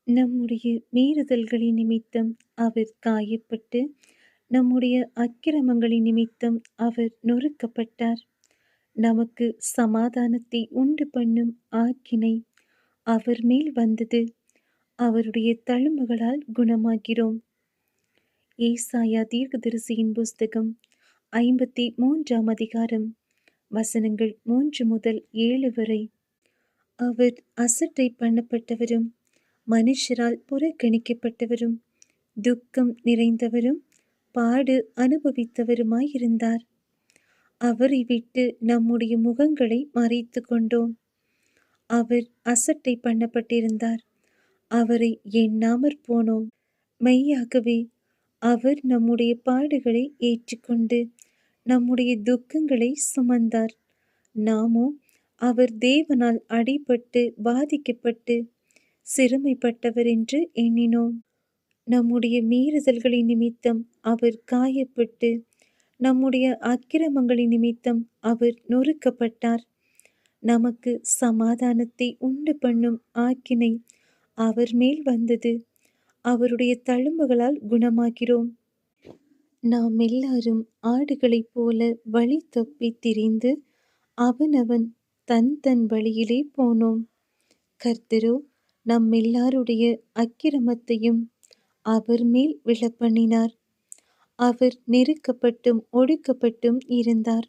நம்முடைய மீறுதல்களின் நிமித்தம் அவர் காயப்பட்டு, நம்முடைய அக்கிரமங்களின் நிமித்தம் அவர் நொறுக்கப்பட்டார். நமக்கு சமாதானத்தை உண்டு பண்ணும் ஆக்கினை அவர் மேல் வந்தது. அவருடைய தழும்புகளால் குணமாகிறோம். ஏசாயா தீர்க்கதரிசியின் புஸ்தகம் 53ஆம் அதிகாரம் வசனங்கள் 3 முதல் 7 வரை. அவர் அசட்டை பண்ணப்பட்டவரும் மனுஷரால் புறக்கணிக்கப்பட்டவரும் துக்கம் நிறைந்தவரும் பாடு அனுபவித்தவருமாயிருந்தார். அவரை விட்டு நம்முடைய முகங்களை மறைத்து கொண்டோம். அவர் அசட்டை பண்ணப்பட்டிருந்தார், அவரை எண்ணாமற் போனோம். மெய்யாகவே அவர் நம்முடைய பாடுகளை ஏற்றுக்கொண்டு நம்முடைய துக்கங்களை சுமந்தார். நாமோ அவர் தேவனால் அடிபட்டு பாதிக்கப்பட்டு சிறுமைப்பட்டவர் என்று எண்ணினோம். நம்முடைய மீறுதல்களின் நிமித்தம் அவர் காயப்பட்டு, நம்முடைய அக்கிரமங்களின் நிமித்தம் அவர் நொறுக்கப்பட்டார். நமக்கு சமாதானத்தை உண்டு பண்ணும் ஆக்கினை அவர் மேல் வந்தது. அவருடைய தழும்புகளால் குணமாகிறோம். நாம் எல்லாரும் ஆடுகளைப் போல வழி தப்பித் திரிந்து அவனவன் தன் தன் வழியிலே போனோம். கர்த்தரோ நம்மெல்லாருடைய அக்கிரமத்தையும் அவர் மேல் விழப்பண்ணினார். அவர் நெருக்கப்பட்டும் ஒடுக்கப்பட்டும் இருந்தார்,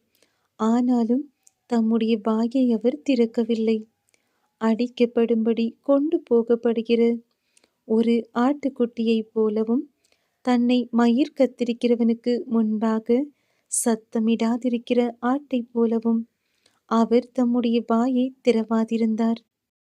ஆனாலும் தம்முடைய வாயை அவர் திறக்கவில்லை. அடிக்கப்படும்படி கொண்டு போகப்படுகிற ஒரு ஆட்டுக்குட்டியைப் போலவும், தன்னை மயிர் கத்திரிக்கிறவனுக்கு முன்பாக சத்தமிடாதிருக்கிற ஆட்டைப் போலவும் அவர் தம்முடைய வாயை திறவாதிருந்தார்.